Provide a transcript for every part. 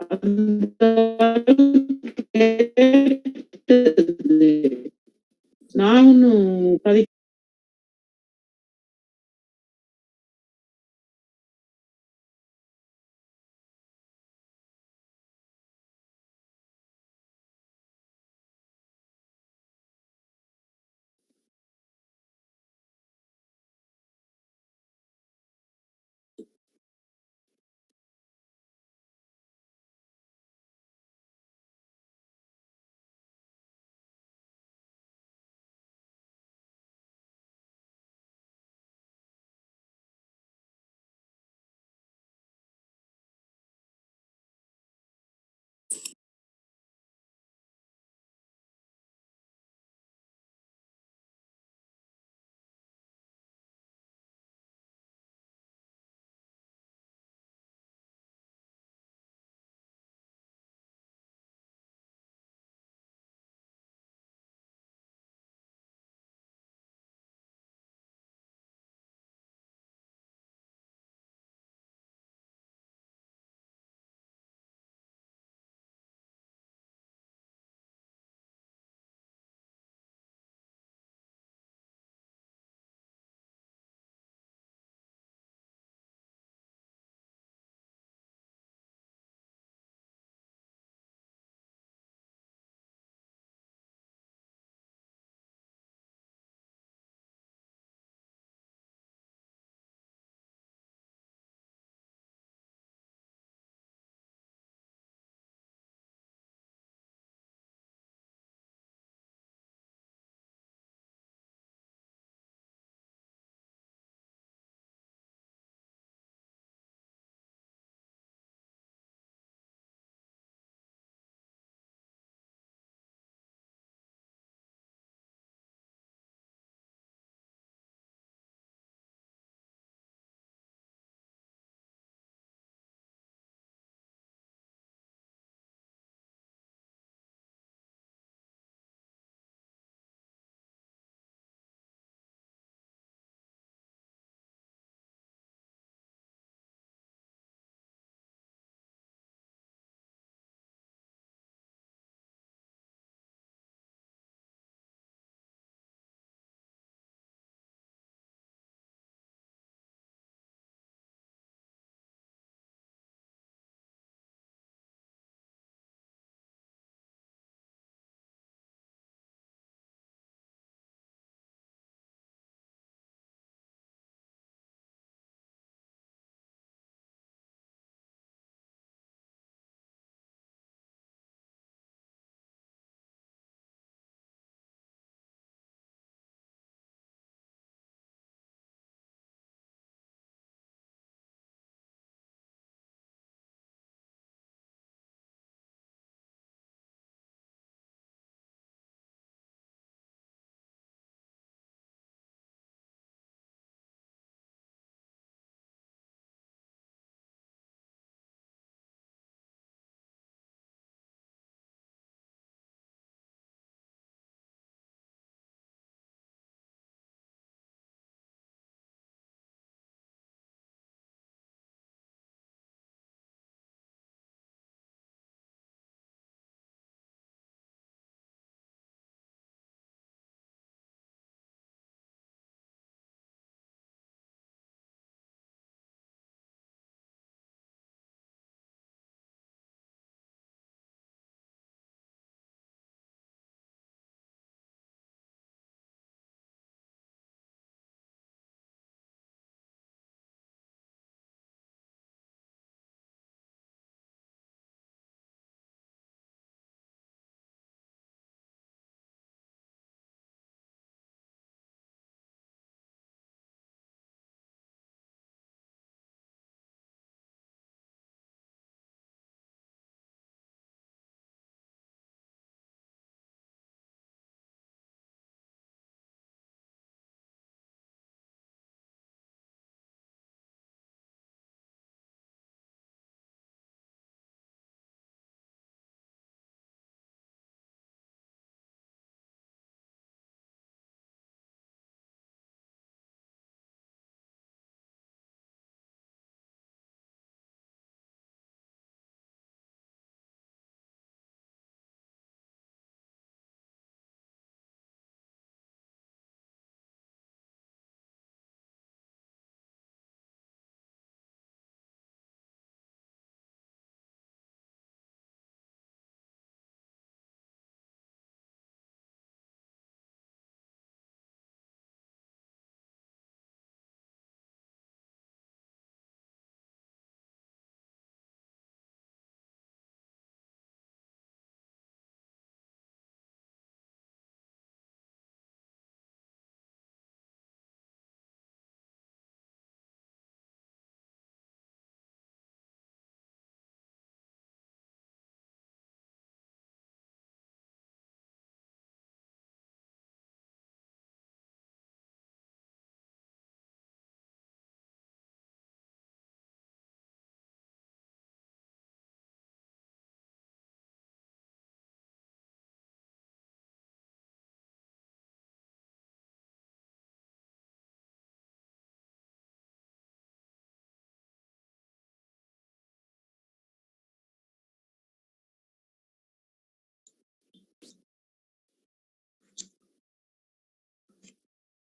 அந்த கேட்டது. நான் ஒண்ணும் கதை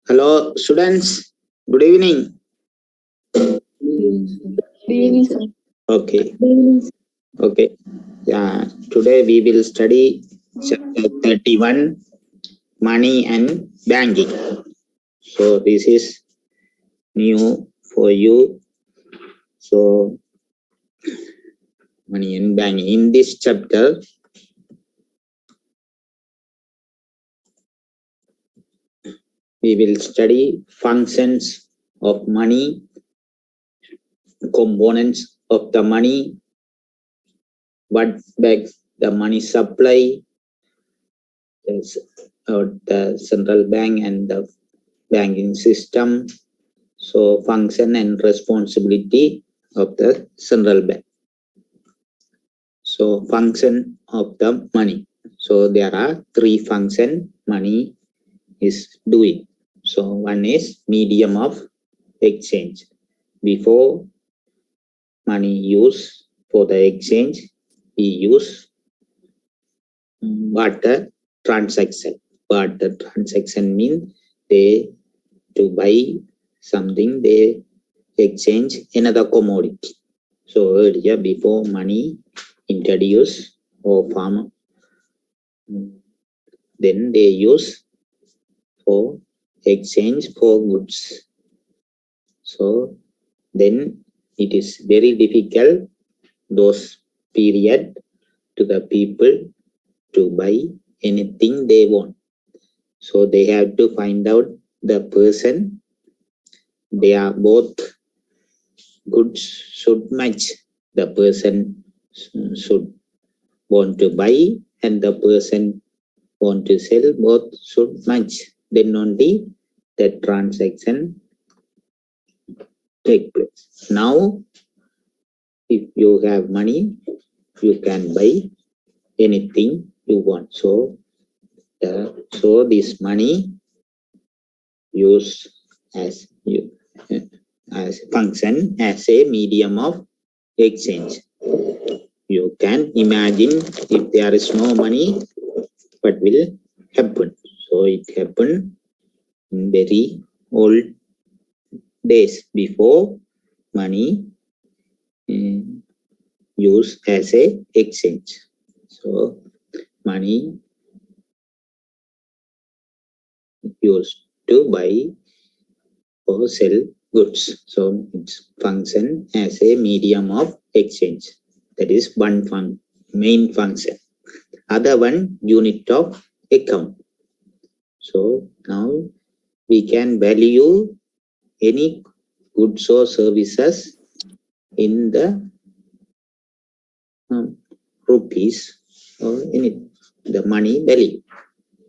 Hello, students. Good evening. Okay. Okay. Yeah. Today we will study chapter 31, money and banking. So this is new for you. So money and banking. In this chapter, we will study functions of money, components of the money, what makes the money supply, the central bank and the banking system. So function and responsibility of the central bank. So function of the money. So there are three functions money is doing. So one is medium of exchange. Before money use for the exchange, we use barter transaction. Barter transaction means they to buy something, they exchange another commodity. So earlier, before money introduced or farm, then they use for exchange for goods. So then it is very difficult those period to the people to buy anything they want. So they have to find out the person. They are both goods should match. The person should want to buy and the person want to sell, both should match. Then only that transaction take place. Now, if you have money, you can buy anything you want. So this money used as function as a medium of exchange. You can imagine if there is no money, what will happen? So it happened in very old days before money used as a exchange. So money used to buy or sell goods. So it's function as a medium of exchange. That is one main function. Other one, unit of account. So now we can value any goods or services in the rupees or in the money value.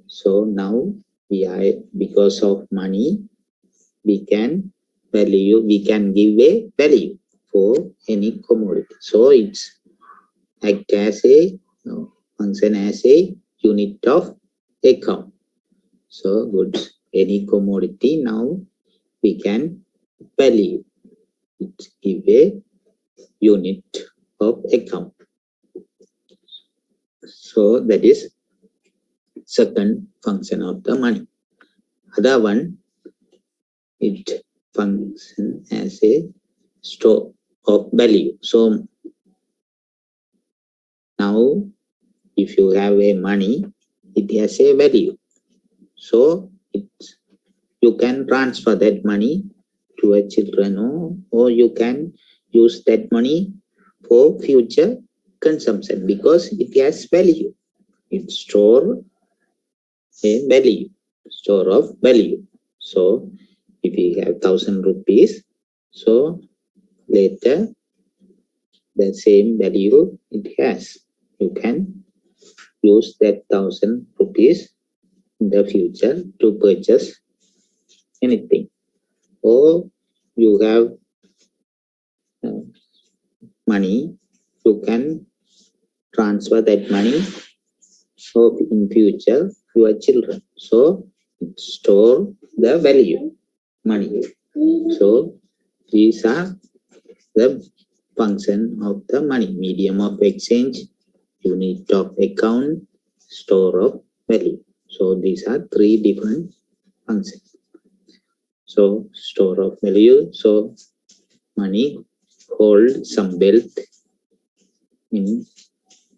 So now we are, because of money, we can give a value for any commodity. So it's act as a function as a unit of account. So goods, any commodity, now we can value it, give a unit of account. So that is second function of the money. Other one, it functions as a store of value. So now if you have a money, it has a value. So you can transfer that money to a children, or you can use that money for future consumption because it has value. It store a value, store of value. So if you have 1,000 rupees, so later the same value it has. You can use that 1,000 rupees in the future to purchase anything. Or you have money, you can transfer that money so in future your children. So store the value, money. So these are the function of the money: medium of exchange, unit of account, store of value. So these are three different functions. So store of value. So money hold some wealth in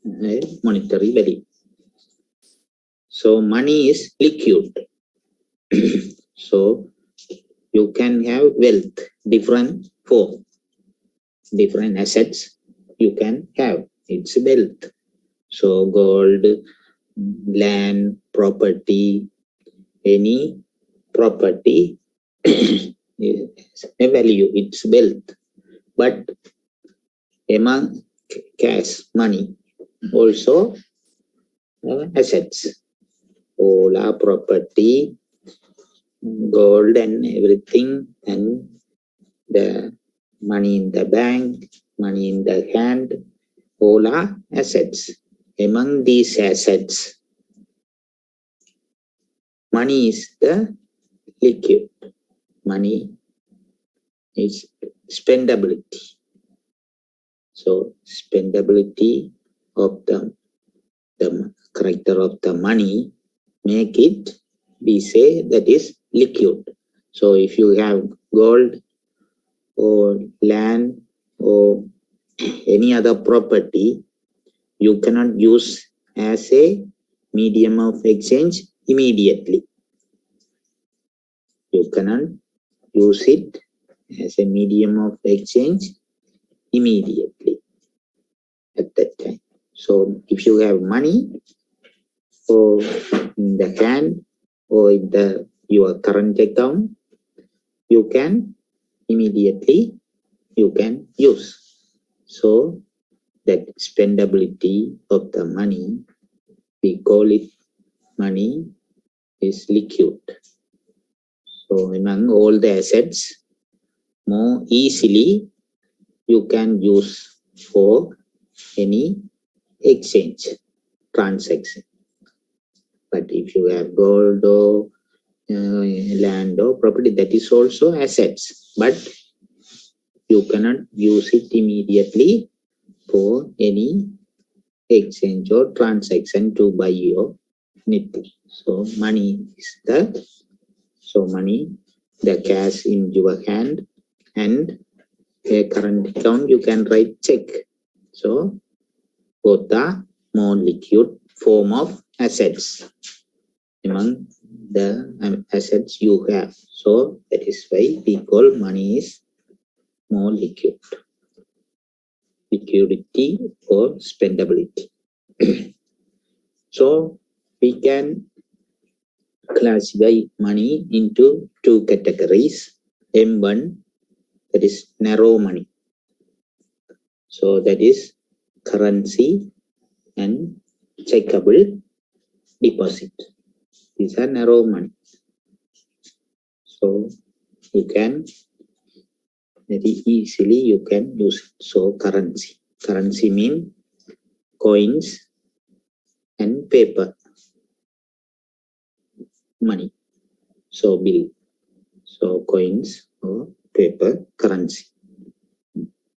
a monetary value. So money is liquid. So you can have wealth, different form, different assets you can have. It's wealth. So gold, land, property, any property is a value, it's wealth. But among cash, money, also assets, all our property, gold and everything, and the money in the bank, money in the hand, all are assets. Among these assets, money is the liquid. Money is spendability. So spendability of the character of the money make it, we say that is liquid. So if you have gold or land or any other property, you cannot use as a medium of exchange immediately. You cannot use it as a medium of exchange immediately at that time. So if you have money or in the hand or in your current account, you can immediately you can use. So that spendability of the money, we call it money is liquid. So among all the assets, more easily you can use for any exchange transaction. But if you have gold or land or property, that is also assets, but you cannot use it immediately for any exchange or transaction to buy your anything. So money is money, the cash in your hand, and a current account, you can write check. So both are more liquid form of assets among the assets you have. So that is why we call money is more liquid. Liquidity or spendability. So we can classify money into two categories. M1, that is narrow money. So that is currency and checkable deposit. These are narrow money. So you can very easily you can use it. So currency. Currency means coins and paper money. So bill. So coins or paper currency.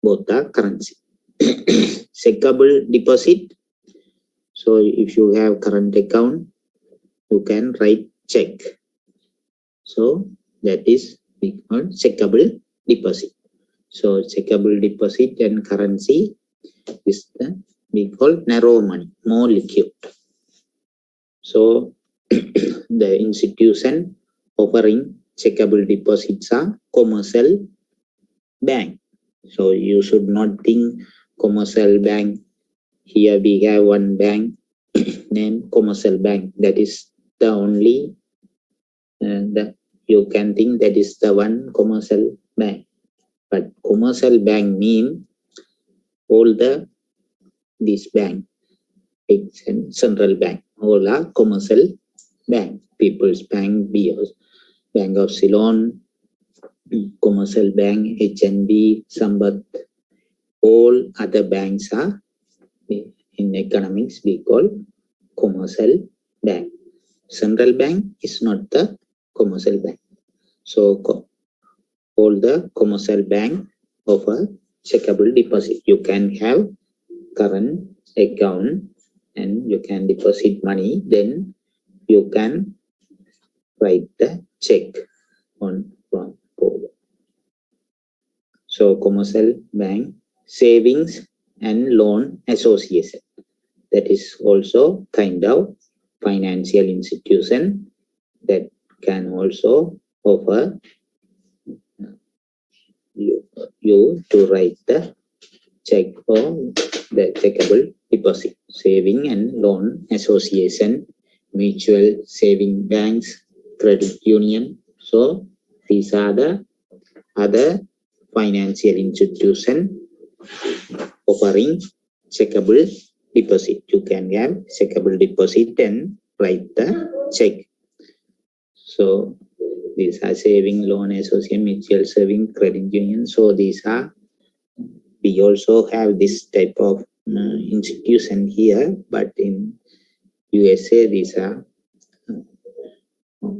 Both are currency. Checkable deposit. So if you have current account, you can write check. So that is called checkable deposit. So checkable deposit and currency is we call narrow money, more liquid. So the institution offering checkable deposits are commercial bank. So you should not think commercial bank. Here we have one bank named commercial bank. That is the only you can think that is the one commercial bank. But commercial bank mean all this bank, and central bank, all are commercial bank. People's Bank, Bank of Ceylon, Commercial Bank, HNB, Sambat, all other banks are in economics we call commercial bank. Central bank is not the commercial bank. So all the commercial bank offer checkable deposit. You can have current account and you can deposit money, then you can write the check on from forward. So commercial bank, savings and loan association. That is also kind of financial institution that can also offer you to write the check for the checkable deposit. Saving and loan association, mutual saving banks, credit union. So these are the other financial institution offering checkable deposit. You can have checkable deposit and write the check. So these are saving, loan association, mutual saving, credit union. So these are, we also have this type of institution here, but in USA these are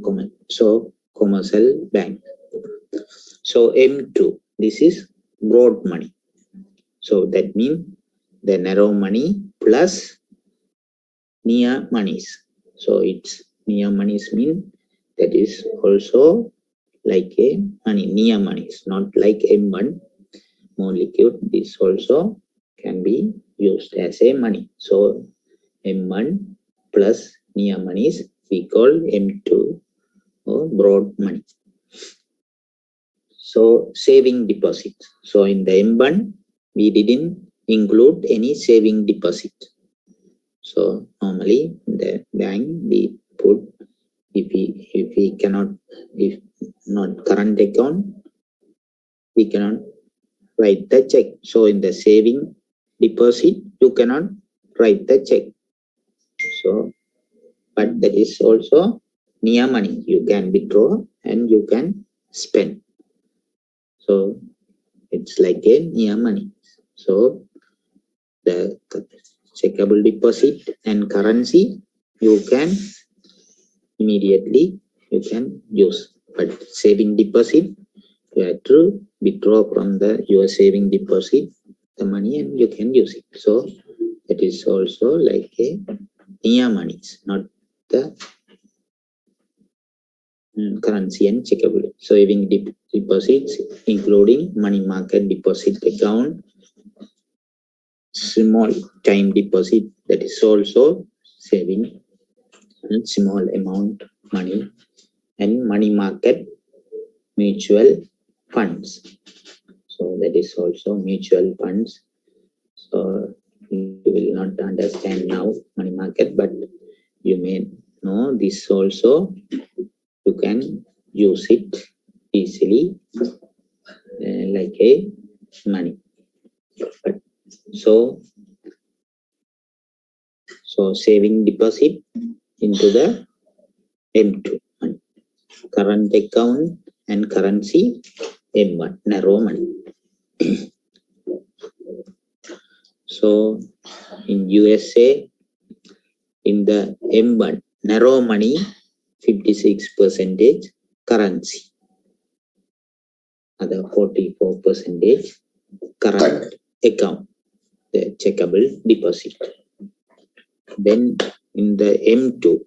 common. So commercial bank. So M2, this is broad money. So that means the narrow money plus near monies. So it's near monies mean that is also like a money, near monies, not like M1 more liquid. This also can be used as a money. So M1 plus near monies we call M2 or broad money. So saving deposit. So in the M1 we didn't include any saving deposit. So normally the bank we put, if we cannot, if not current account, we cannot write the check. So in the saving deposit you cannot write the check. So but that is also near money. You can withdraw and you can spend. So it's like a near money. So the checkable deposit and currency you can immediately you can use, but saving deposit you have to withdraw from the your saving deposit the money and you can use it. So it is also like a near monies, not the currency and checkable. Saving deposits including money market deposit account, small time deposit, that is also saving small amount money, and money market mutual funds. So that is also mutual funds. So you will not understand now money market, but you may know this also. You can use it easily like a money. But so saving deposit into the M2 money. Current account and currency M1 narrow money. So in USA in the M1 narrow money 56% currency, other 44% current account, the checkable deposit. Then in the M2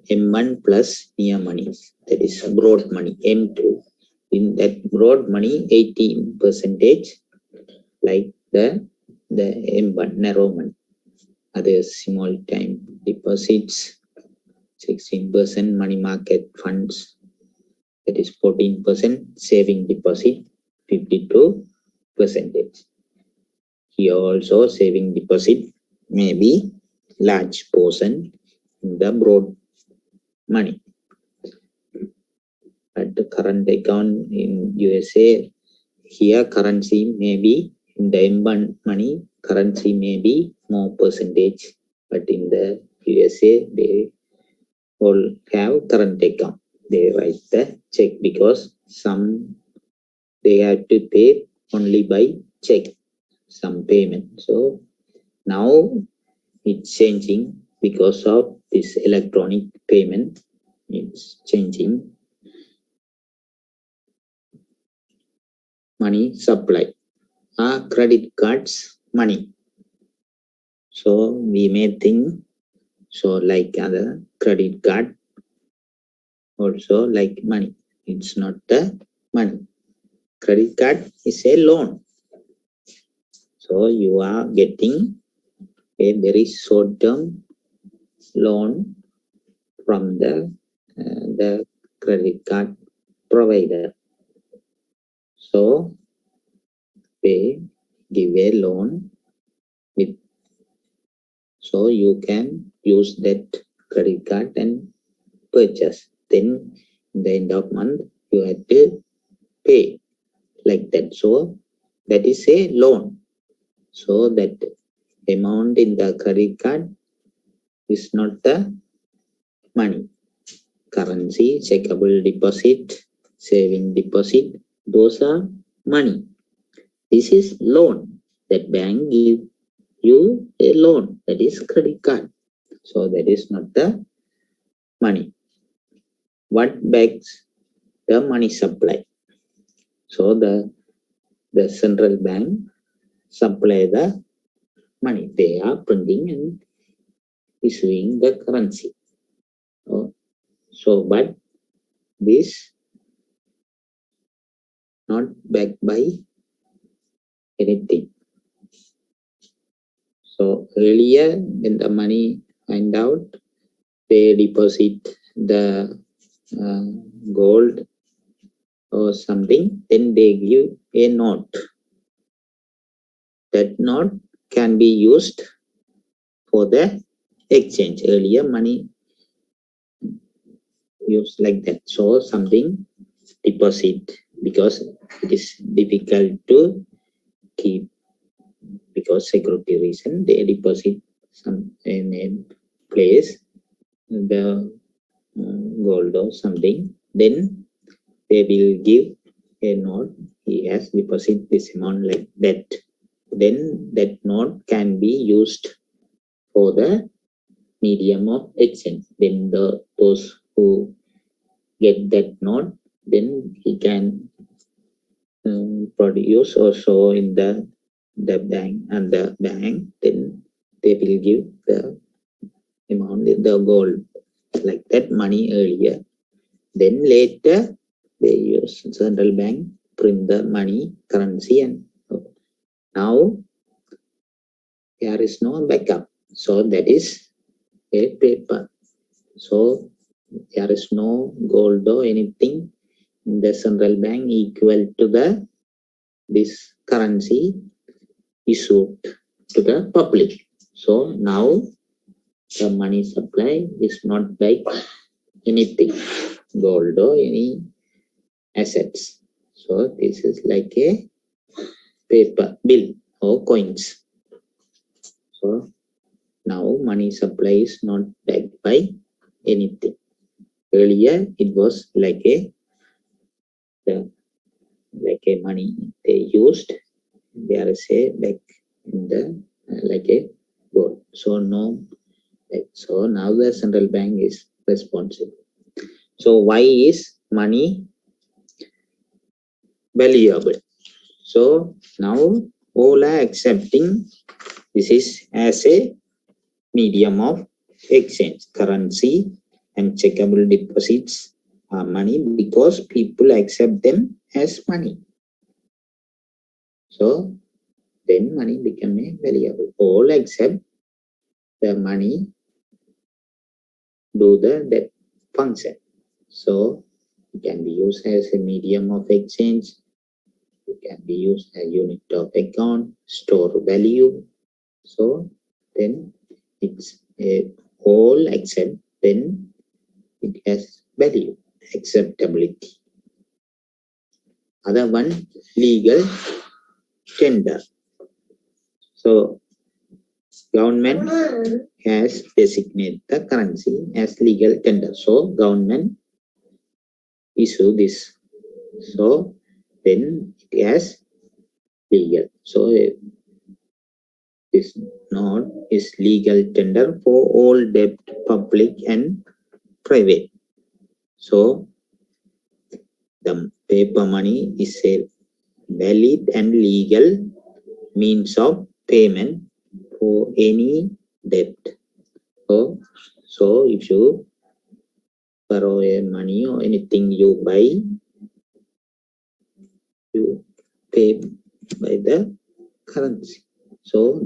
M1 plus near money, that is broad money M2. In that broad money 18% like the M1 narrow money. Other small time deposits 16%, money market funds, that is 14%, saving deposit 52%. Here also saving deposit may be large portion in the broad money. But the current account in USA, here currency may be in the M1 money, currency may be more percentage, but in the USA they all have current account. They write the check because some they have to pay only by check, some payment. So now it's changing because of this electronic payment. It's changing money supply. Credit cards money. So we may think so like other credit card also like money. It's not the money. Credit card is a loan. So you are getting a very short-term loan from the credit card provider. So they give a loan with, so you can use that credit card and purchase. Then in the end of month you have to pay like that. So that is a loan. So that amount in the credit card is not the money. Currency, checkable deposit, saving deposit, those are money. This is loan. That bank give you a loan, that is credit card. So that is not the money. What backs the money supply? So the central bank supply the money. They are printing and issuing the currency. So but this not backed by anything. So earlier when the money went out, they deposit the gold or something, then they give a note. That note can be used for the exchange. Earlier money used like that. So something deposit, because it is difficult to keep, because security reason they deposit some in a place the gold or something, then they will give a note. He has deposit this amount like that. Then that note can be used for the medium of exchange. Then those who get that note, then he can produce or show in the bank, and the bank then they will give the amount in the gold like that money earlier. Then later they use central bank print the money currency, and now there is no backup. So that is a paper. So there is no gold or anything in the central bank equal to this currency issued to the public. So now the money supply is not by anything, gold or any assets. So this is like a paper bill or coins. So now money supply is not backed by anything. Earlier it was like a money they used. There is a back in the like a gold. So no, so now the central bank is responsible. So why is money valuable? So now all are accepting this is as a medium of exchange. Currency and checkable deposits are money because people accept them as money. So then money become a valuable. All accept the money do that function. So it can be used as a medium of exchange. It can be used as unit of account, store value. So then it's a all accept, then it has value, acceptability. Other one, legal tender. So government has designated the currency as legal tender. So government issue this. So then it has legal. So this note is legal tender for all debt, public and private. So the paper money is a valid and legal means of payment for any debt. So if you borrow a money or anything you buy, you pay by the currency. So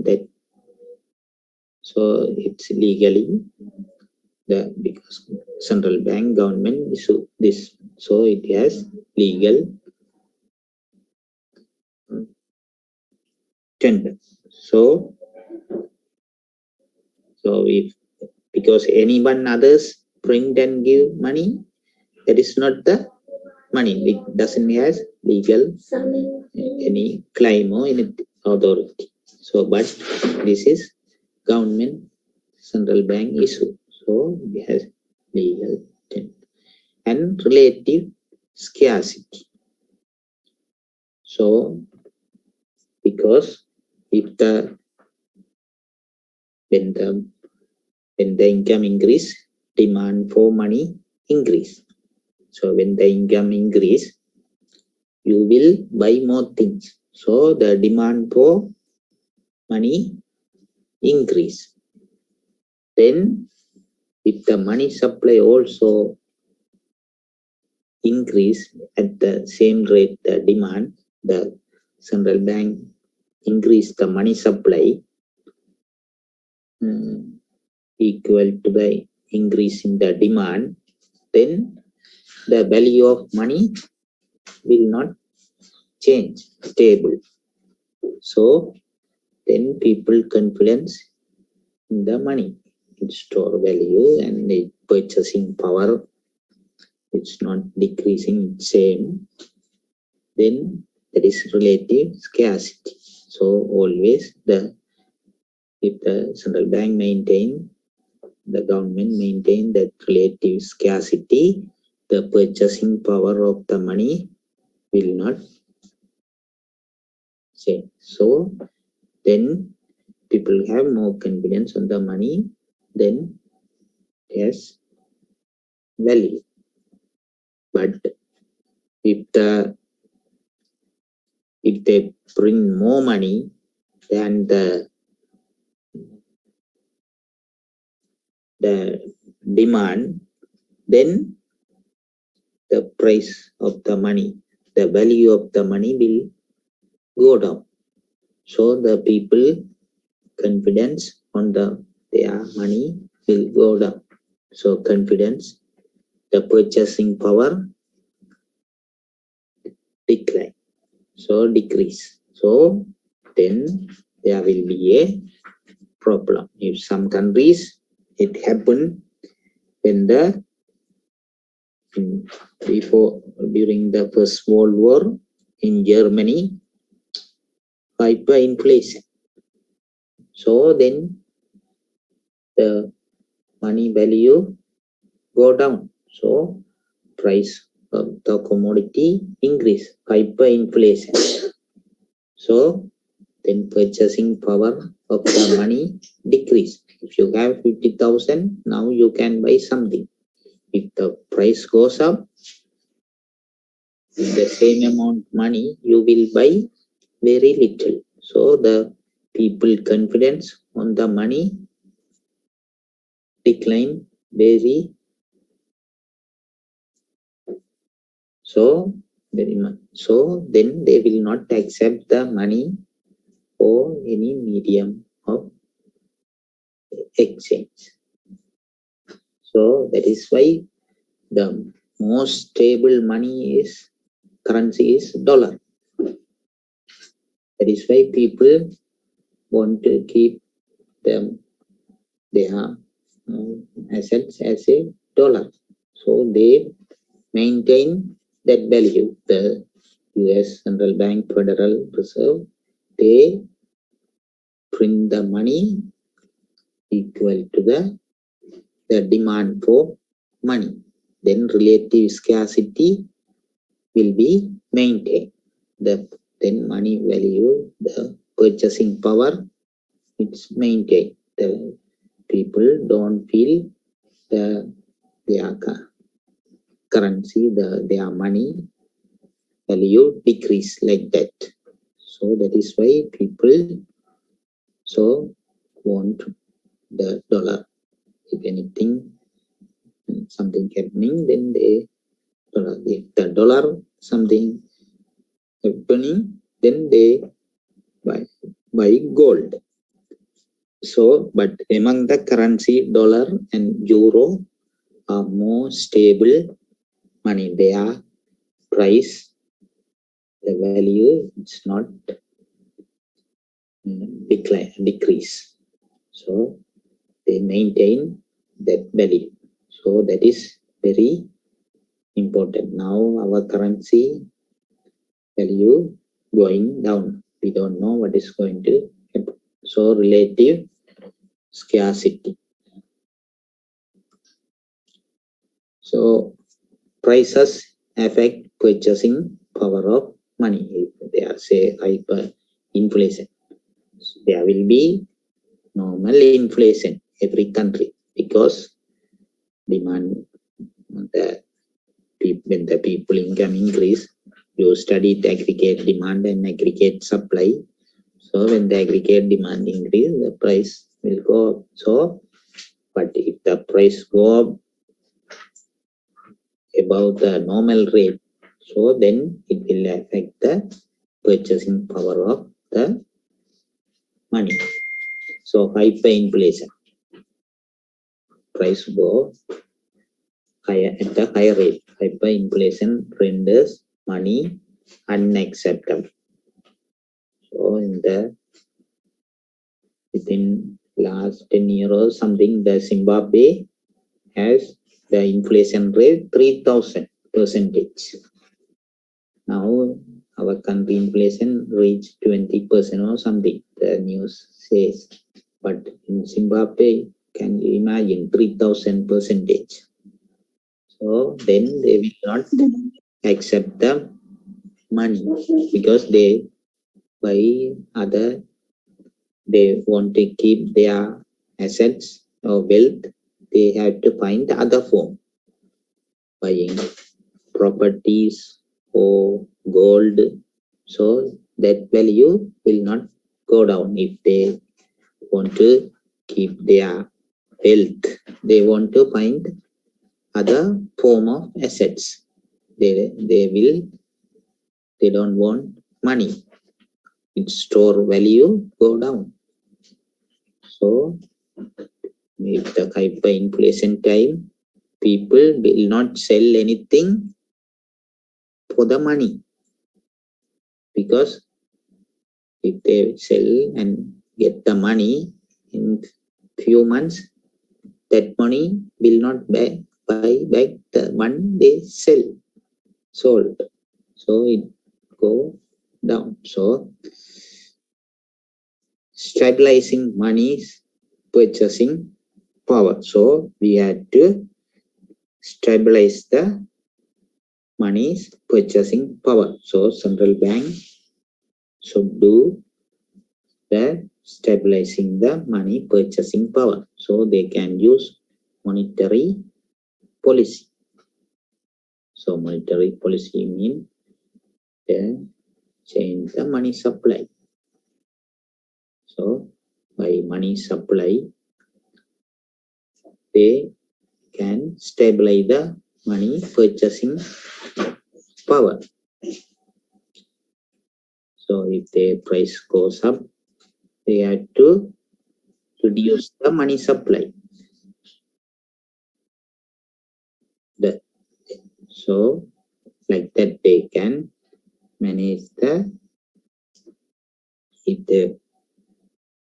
it's legally because central bank government issue this, so it has legal tender. So if because anyone others print and give money, that is not the money. It doesn't have legal any claim or any authority. So but this is government central bank issue, so it has legal tender. And relative scarcity. So because if when the income increase, demand for money increase. So when the income increase, you will buy more things. So the demand for money increase. Then if the money supply also increase at the same rate, the demand, the central bank increase the money supply equal to the increase in the demand, then the value of money will not change, stable. So then people confidence in the money, its store value and the purchasing power, it's not decreasing, same. Then there is relative scarcity. So always if the central bank maintain, the government maintain that relative scarcity, the purchasing power of the money will not change. So then people have more confidence on the money, then yes, value. But if they bring more money than the demand, then the price of the money, the value of the money will go down. So the people confidence on their money will go down. So confidence, the purchasing power decline. So decrease. So then there will be a problem. If some countries, it happened when during the First World War in Germany, hyperinflation. So then the money value go down. So price of the commodity increase, hyperinflation. So then purchasing power of the money decrease. If you have 50,000, now you can buy something. If the price goes up, with the same amount money, you will buy very little. So the people confidence on the money decline very very much. So then they will not accept the money or any medium of exchange. So that is why the most stable currency is dollar. That is why people want to keep their assets as a dollar. So they maintain that value. The US Central Bank, Federal Reserve, they print the money equal to the demand for money. Then relative scarcity will be maintained. Then money value, the purchasing power, it's maintained. The people don't feel their currency, their money value decrease like that. So that is why people want the dollar. If anything, when something happening, then they if the dollar something happening, then they buy gold. So, but among the currency, dollar and euro are more stable money. Their price, the value, it's not decrease. So they maintain that value. So that is very important. Now our currency value going down. We don't know what is going to happen. So relative scarcity. So prices affect purchasing power of money. If they are say hyperinflation, there will be normal inflation every country because demand when the people income increase, you study the aggregate demand and aggregate supply. So when the aggregate demand increase, the price will go up. So, but if the price go up above the normal rate, so then it will affect the purchasing power of the money. So hyperinflation, price go higher at the higher rate. Hyperinflation renders money unacceptable. So in the within last 10 years or something, the Zimbabwe has the inflation rate 3000%. Now our country inflation reached 20% or something, the news says. But in Zimbabwe, can you imagine 3000%? So then they will not accept the money because they buy other, they want to keep their assets or wealth, they have to find other form, buying properties or gold. So that value will not go down if they want to keep their wealth. They want to find other form of assets. They don't want money. Its store value go down. So if the hyperinflation time, people will not sell anything for the money, because if they sell and get the money in few months, that money will not buy back the one they sold. So it go down. So stabilizing money's purchasing power. So we had to stabilize the money's purchasing power. So central bank should do the stabilizing the money purchasing power. So they can use monetary policy. So monetary policy means they change the money supply. So by money supply, they can stabilize the money purchasing power. So if the price goes up, they have to reduce the money supply. So like that they can manage the, if they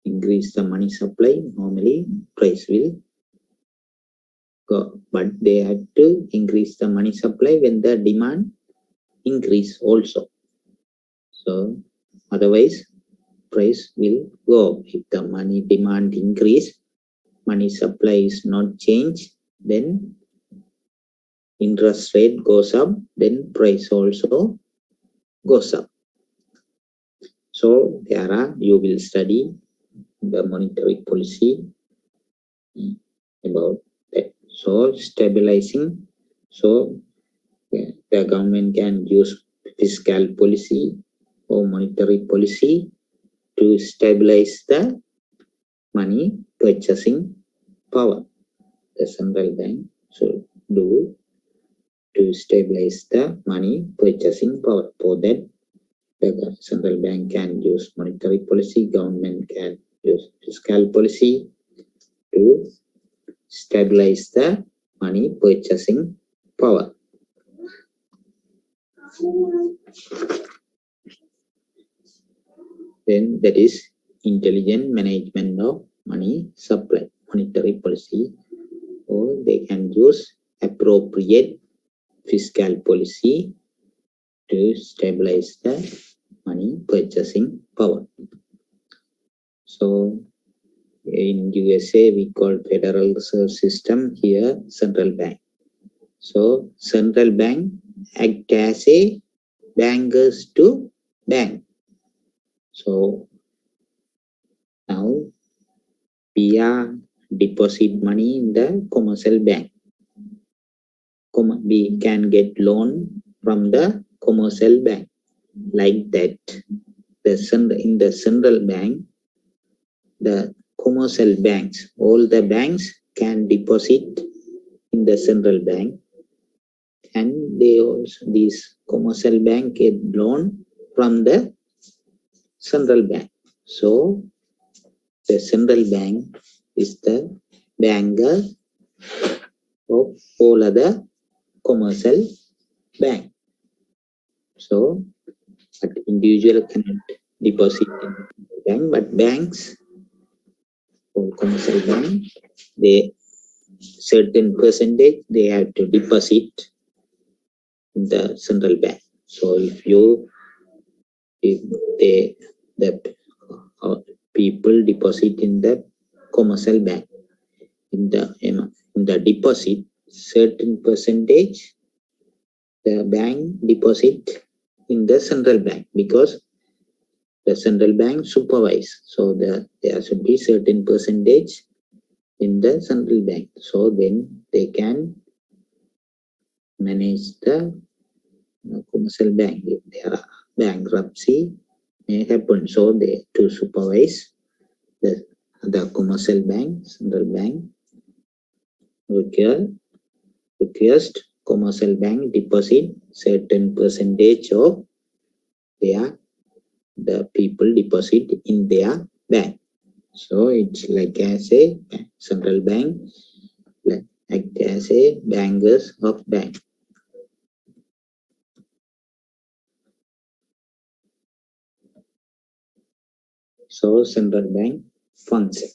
increase the money supply, normally price will go, but they have to increase the money supply when the demand increase also. So otherwise price will go up. If the money demand increase, money supply is not changed, then interest rate goes up, then price also goes up. So there are, you will study the monetary policy about that. So stabilizing, so the government can use fiscal policy or monetary policy to stabilize the money purchasing power. The central bank should do to stabilize the money purchasing power. For that, the central bank can use monetary policy, government can use fiscal policy to stabilize the money purchasing power. Then that is intelligent management of money supply, monetary policy, or they can use appropriate fiscal policy to stabilize the money purchasing power. So in USA we call Federal Reserve System, here central bank. So central bank act as a bankers to bank. So now we are deposit money in the commercial bank. We can get loan from the commercial bank. Like that, in the central bank, the commercial banks, all the banks can deposit in the central bank, and they also, these commercial bank get loan from the central bank. So the central bank is the banker of all other commercial bank. So but individual cannot deposit in the bank, but banks or commercial bank, they certain percentage they have to deposit in the central bank. So if the people deposit in the commercial bank, in the deposit, certain percentage the bank deposit in the central bank, because the central bank supervise. So there should be certain percentage in the central bank. So then they can manage the commercial bank. If there are bankruptcy may happen, so they to supervise the commercial bank, central bank request commercial bank deposit certain percentage of the people deposit in their bank. So it's like as a central bank, like act as a bankers of bank. So central bank function.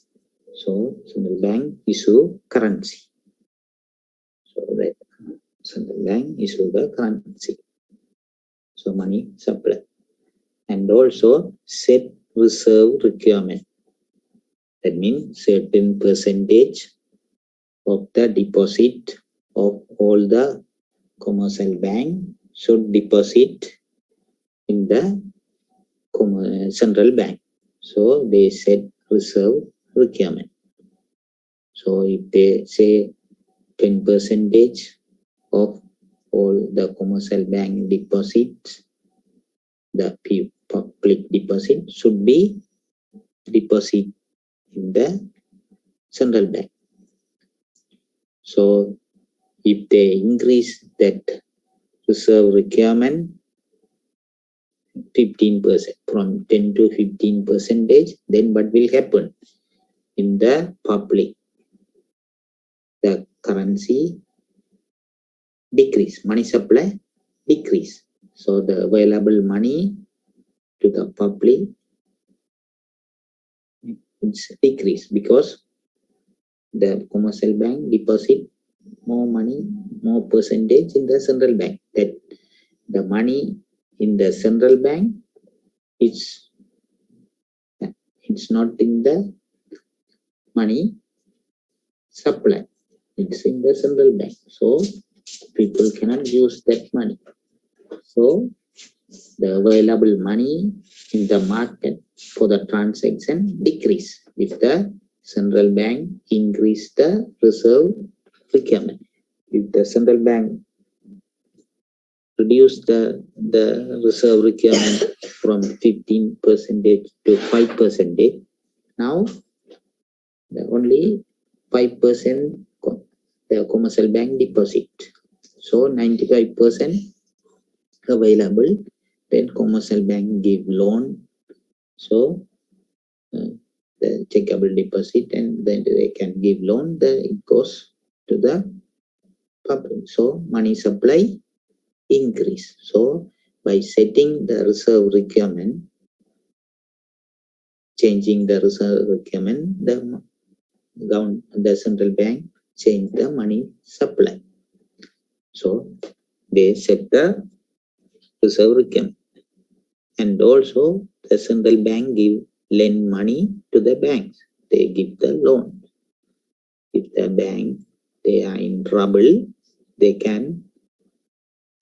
So central bank issue currency. So that central bank issue the currency. So money supply. And also set reserve requirement. That means certain percentage of the deposit of all the commercial bank should deposit in the central bank. So they set reserve requirement. So if they say 10% of all the commercial bank deposits, the public deposit should be deposit in the central bank. So if they increase that reserve requirement 15%, from 10 to 15%, then what will happen in the public? The currency decrease, money supply decrease. So the available money to the public it's decrease, because the commercial bank deposit more money, more percentage in the central bank. That the money in the central bank it's not in the money supply, it's in the central bank. So people cannot use that money. So the available money in the market for the transaction decrease if the central bank increase the reserve requirement. If the central bank reduce the reserve requirement from 15% to 5%, now the only 5% the commercial bank deposit. So 95% available, then commercial bank give loan. So the checkable deposit, and then they can give loan, then it goes to the public. So money supply increase. So by setting the reserve requirement, changing the reserve requirement, the central bank change the money supply. So they set the reserve requirement, and also the central bank lend money to the banks. They give the loan. If the bank they are in trouble, they can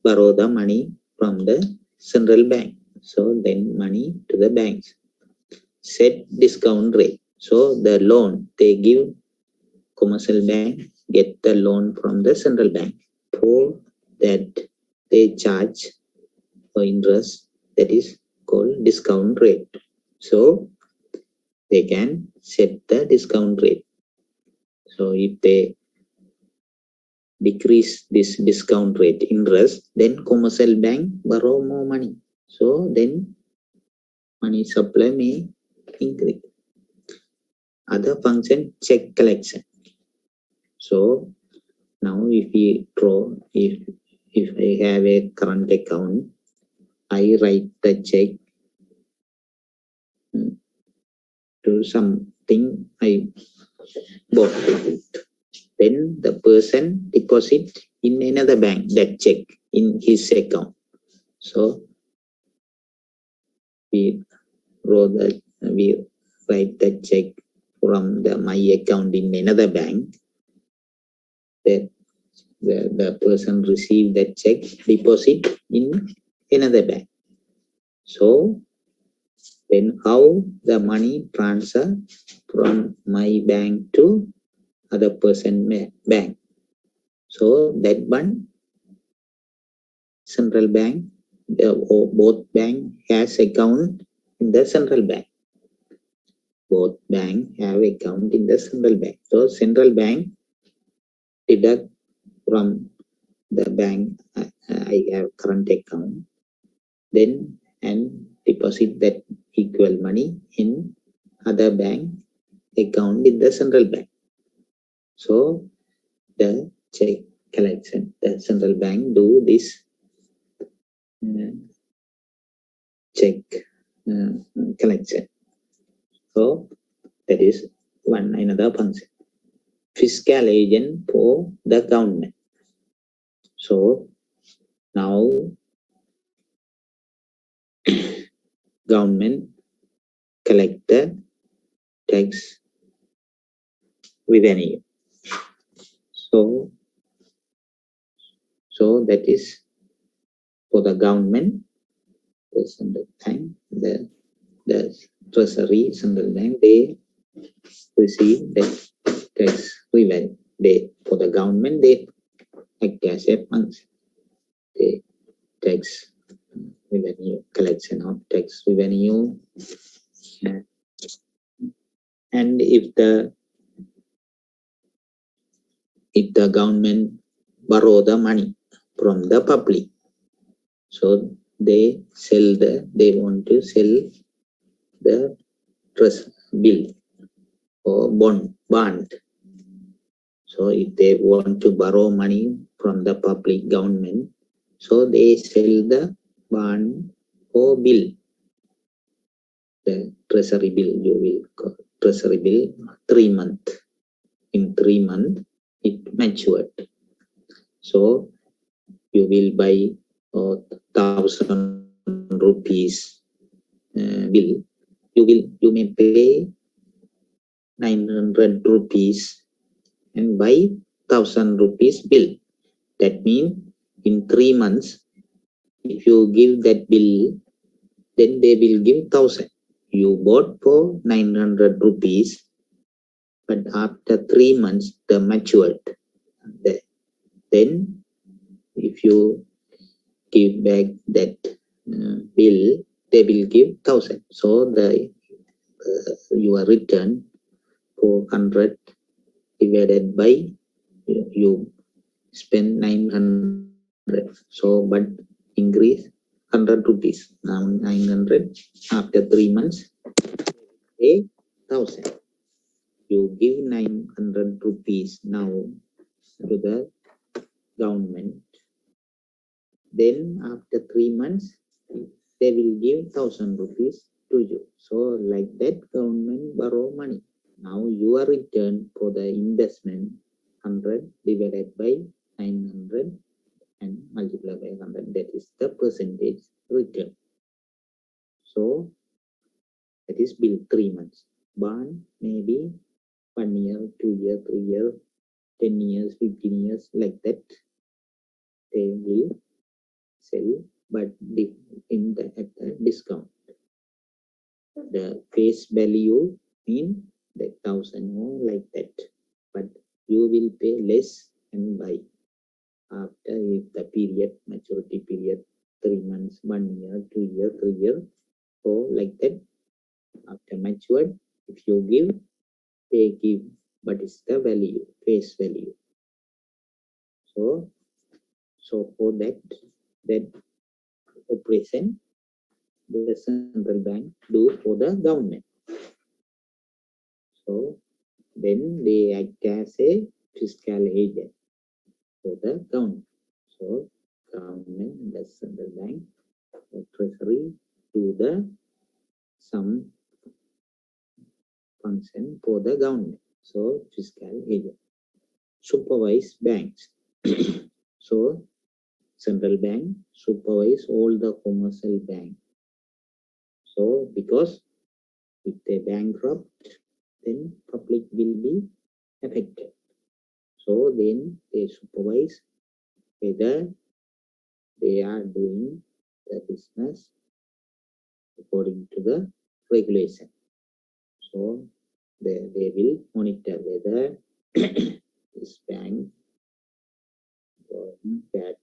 borrow the money from the central bank. So then money to the banks. Set discount rate. So the loan they give, commercial bank get the loan from the central bank. For that they charge for interest, that is called discount rate. So they can set the discount rate. So if they decrease this discount rate interest, then commercial bank borrow more money. So then money supply may increase. Other function, check collection. So now if we draw, if I have a current account, I write the check to something I bought. Then the person deposit in another bank that check in his account. So we write the check from my account in another bank. That the person received that check, deposit in another bank. So then how the money transfer from my bank to other person bank? So that one, central bank, both bank has account in the central bank. Both bank have account in the central bank. So central bank deduct from the bank I have current account, then and deposit that equal money in other bank account in the central bank. So the check collection, the central bank do this check collection. So that is another function. Fiscal agent for the government. So now government collect the tax revenue. So that is for the government. The time the treasury central bank they receive the tax revenue. They for the government they act as a function. The tax revenue, collection of tax revenue. And if the government borrow the money from the public, so they want to sell the trust bill or bond. So if they want to borrow money from the public government, so they sell the bond or bill, the treasury bill, you will call treasury bill 3 months. In 3 months, it matured. So you will buy 1,000 rupees bill. You may pay 900 rupees and buy 1,000 rupees bill. That means in 3 months, if you give that bill, then they will give 1,000. You bought for 900 rupees, but after 3 months, the matured. Then if you give back that bill, they will give 1,000. So your return 400 divided by you spend 900, so but increase 100 rupees, now 900, after 3 months pay 1000. You give 900 rupees now to the government, then after 3 months they will give 1000 rupees to you. So like that government borrow money. Now your return for the investment 100 divided by 900 and multiply by 100, that is the percentage return. So that is bill 3 months. Bond maybe 1 year, 2 year, 3 year, 10 years, 15 years, like that they will sell, but in the at the discount. The face value mean the 1000 or like that, but you will pay less and buy after if the period, maturity period, 3 months, 1 year, 2 year, 3 year, so like that. After matured, if you give, they give, but it's the value, face value. So for that operation, the central bank do for the government. So then they act as a fiscal agent for the government. So government, the central bank, the treasury do the some function for the government. So fiscal agent. Supervise banks. So central bank supervise all the commercial bank. So because if they bankrupt, then public will be affected. So then they supervise whether they are doing the business according to the regulation. So they will monitor whether this bank that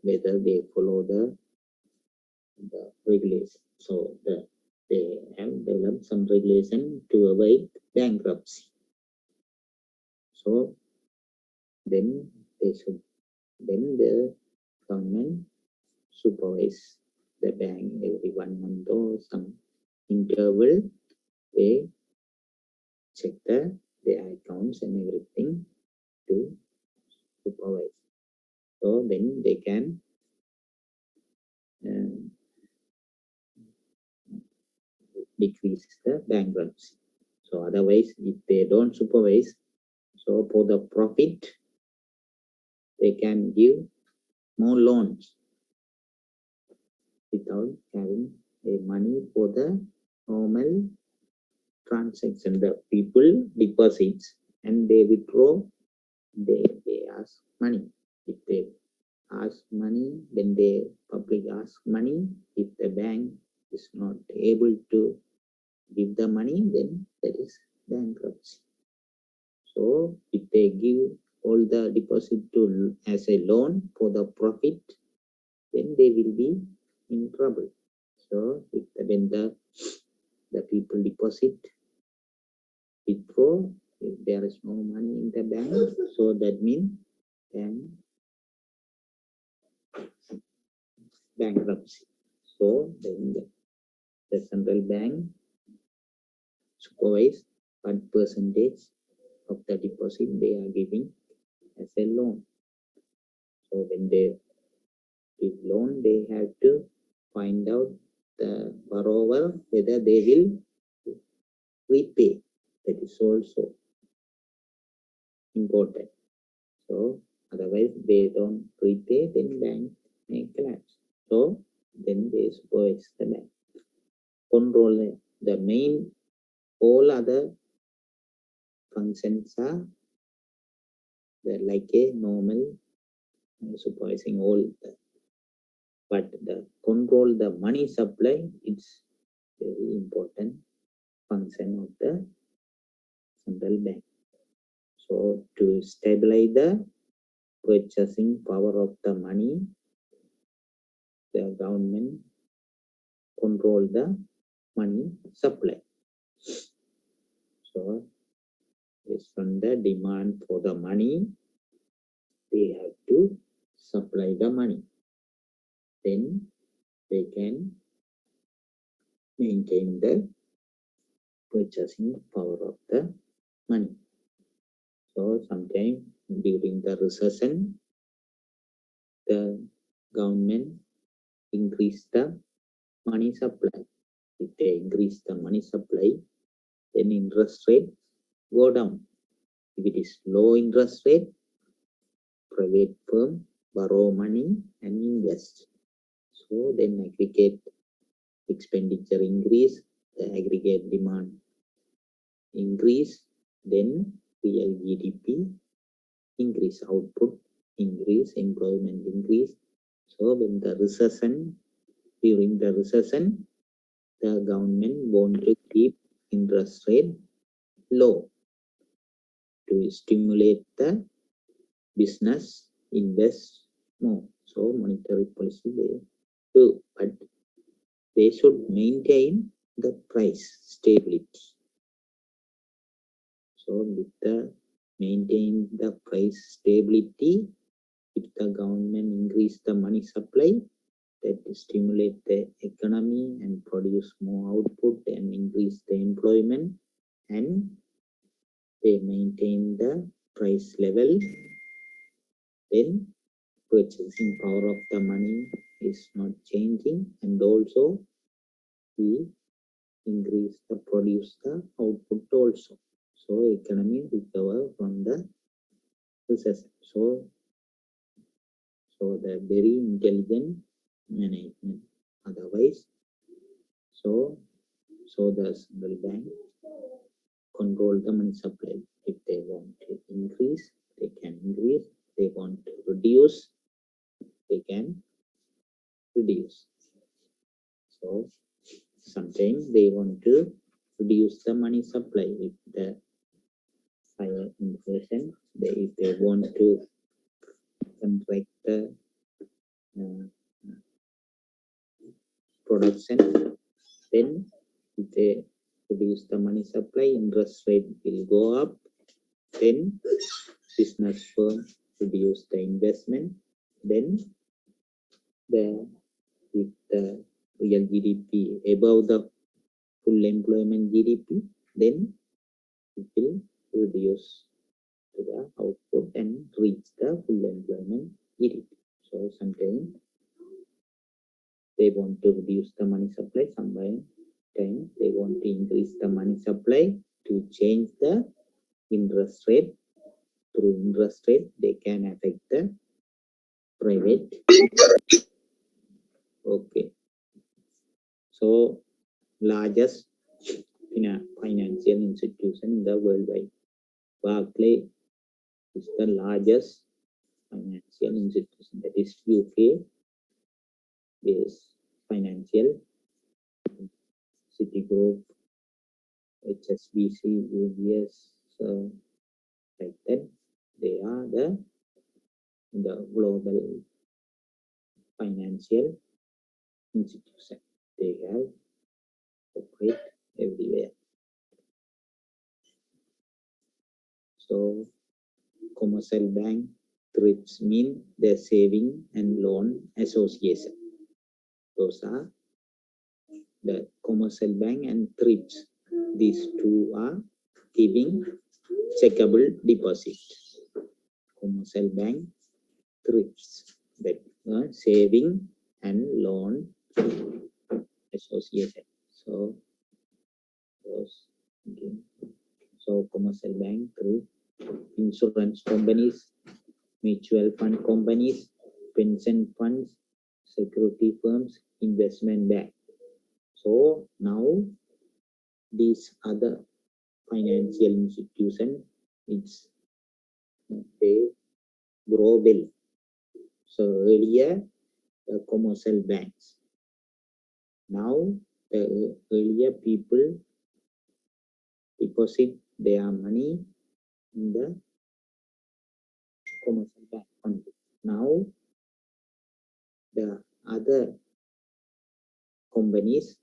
whether they follow the regulation. So they have developed some regulation to avoid bankruptcy. So then the government supervise the bank every 1 month or some interval. They check their accounts and everything to supervise. So then they can decrease the bankruptcy. So otherwise, if they don't supervise, so for the profit, they can give more loans without having a money for the normal transaction. The people deposits and they withdraw, they ask money. If they ask money, then the public ask money. If the bank is not able to give the money, then that is bankruptcy. So if they give all the deposit to as a loan for the profit, then they will be in trouble. So if when the people deposit, withdraw, if there is no money in the bank, so that means bankruptcy. So then the central bank supervise what percentage of the deposit they are giving as a loan. So when they give loan, they have to find out the borrower whether they will repay. That is also important. So otherwise they don't repay, then bank may collapse. So then they supervise the bank. Control the main, all other functions are like a normal supervising all the, but the control the money supply, it's very important function of the central bank. So to stabilize the purchasing power of the money, the government control the money supply. So Based on the demand for the money, they have to supply the money. Then they can maintain the purchasing power of the money. So sometimes during the recession, the government increase the money supply. If they increase the money supply, then interest rate go down. If it is low interest rate, private firm borrow money and invest. So then aggregate expenditure increase, the aggregate demand increase, then real GDP increase, output increase, employment increase. So when the recession, during the recession, the government want to keep interest rate low to stimulate the business invest more. So monetary policy they do, but they should maintain the price stability. So with the maintain the price stability, if the government increase the money supply, that stimulate the economy and produce more output and increase the employment, and they maintain the price level, then purchasing power of the money is not changing, and also we increase the produce the output also. So economy recover from the recession. So the very intelligent management. Otherwise, so the central bank control the money supply. If they want to increase, they can increase. They want to reduce, they can reduce. So sometimes they want to reduce the money supply. If the higher inflation, if they want to contract the production, then if they reduce the money supply, interest rate will go up. Then business firm reduce the investment. Then if the real GDP above the full employment GDP, then it will reduce to the output and reach the full employment GDP. So sometimes they want to reduce the money supply, sometimes they want to increase the money supply to change the interest rate. Through interest rate, they can affect the private. Okay. So largest financial institution in the worldwide. Barclays is the largest financial institution, that is UK based financial. Citigroup, HSBC, UBS, so like that, they are the global financial institution. They have operate everywhere. So commercial bank, thrips mean the saving and loan association. Those are the commercial bank and thrips. These two are giving checkable deposit. Commercial bank, thrips, that saving and loan association. So those okay. So commercial bank, thrift, insurance companies, mutual fund companies, pension funds, security firms, investment bank. So now these other financial institution, it's they grow well. So earlier the commercial banks. Now the earlier people deposit their money in the commercial bank only. Now the other companies,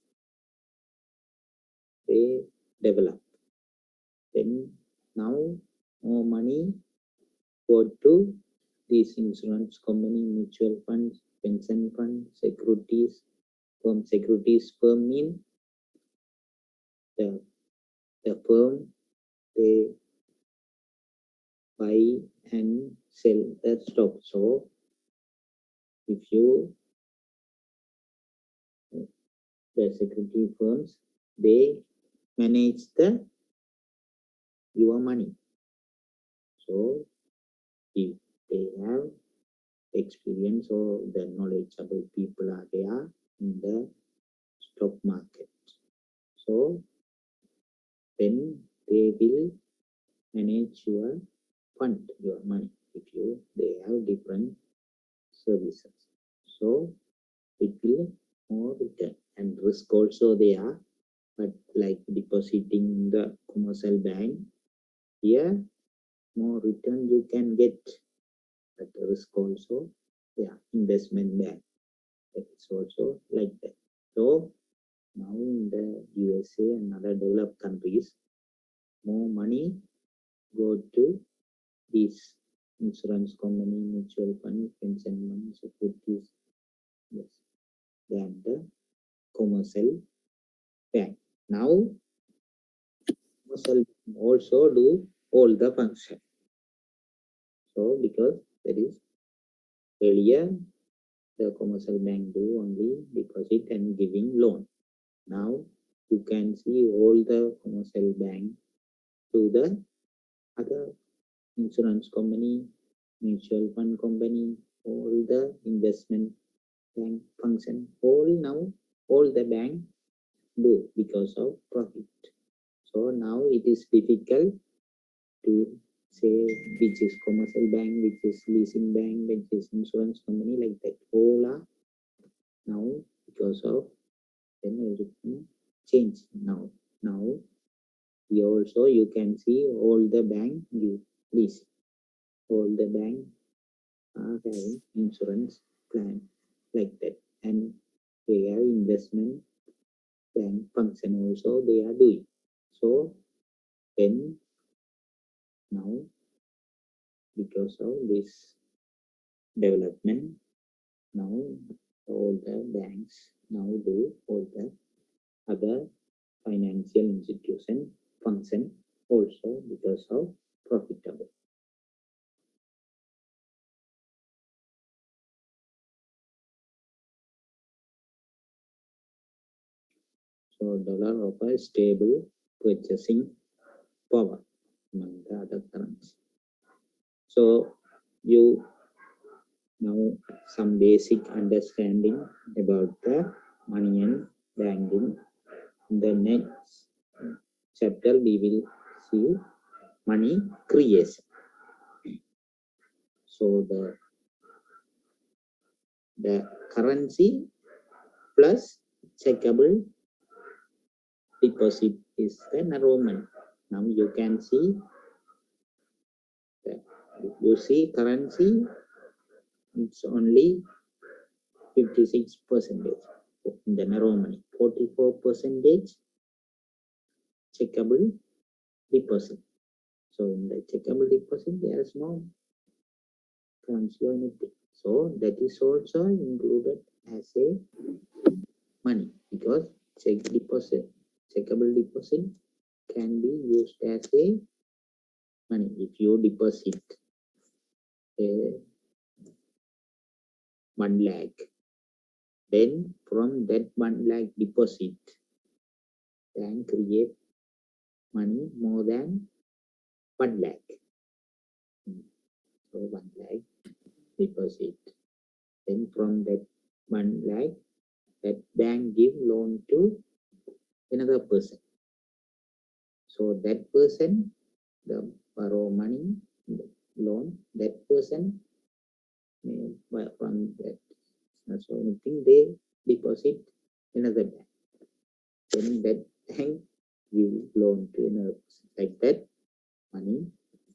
they develop. Then now more money go to these insurance company, mutual funds, pension fund, securities firm. Securities firm mean the firm they buy and sell the stock. So if you the security firms they manage your money. So if they have experience or the knowledgeable people are there in the stock market, so then they will manage your fund, your money. If you they have different services, so it will more return and risk also there. But like depositing in the commercial bank, here more return you can get, but the risk also, yeah, investment bank, it's also like that. So now in the USA and other developed countries, more money go to these insurance company, mutual fund, pension fund, securities, yes, than the commercial bank. Now commercial also do all the function. So because that is earlier the commercial bank do only deposit and giving loan. Now you can see all the commercial bank to the other insurance company, mutual fund company, all the investment bank function. All the bank do because of profit. So now it is difficult to say which is commercial bank, which is leasing bank, which is insurance company, like that. All are now because of then everything change now. Now here also you can see all the bank give lease. All the bank are having insurance plan like that, and they have investment bank function also they are doing. So then now because of this development, now all the banks now do all the other financial institution function also because of profitable. So dollar offers stable purchasing power among the other currency. So you now some basic understanding about the money and banking. In the next chapter we will see money creation. So the currency plus checkable deposit is the narrow money. Now you can see that you see currency, it's only 56% in the narrow money, 44% checkable deposit. So in the checkable deposit there is no currency or anything. So that is also included as a money because checkable deposit can be used as a money. If you deposit a 1 lakh, then from that 1 lakh deposit, bank create money more than 1 lakh. So 1 lakh deposit. Then from that 1 lakh, that bank give loan to another person. So that person, the borrow money, the loan, that person from that. So anything they deposit another bank. Then that bank give loan to another person. Like that, money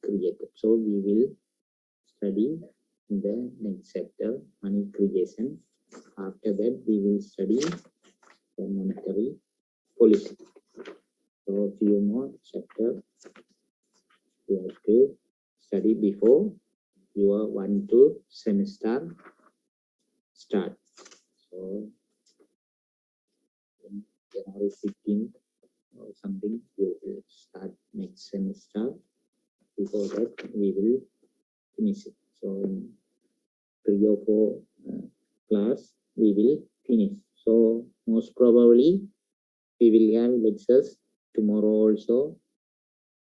created. So we will study in the next chapter money creation. After that, we will study the monetary policy. So a few more chapter You have to study before your 1-2 semester start. So in January 15th or something, you will start next semester. Before that, we will finish it. So in 3 or 4 class, we will finish. So most probably, we will have lectures tomorrow also,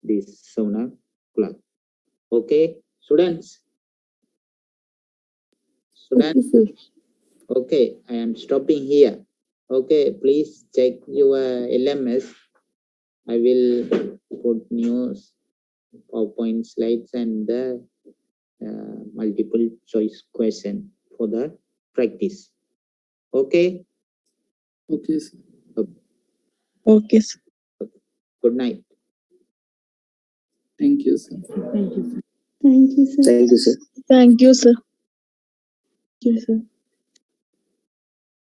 this 7 o'clock. Okay, students? Students? Okay, sir. Okay, I am stopping here. Okay, please check your LMS. I will put new PowerPoint slides and the multiple choice question for the practice. Okay? Okay, sir. Okay, sir. Good night. Thank you, sir. Thank you, sir. Thank you, sir. Thank you, sir. Thank you, sir. Thank you, sir.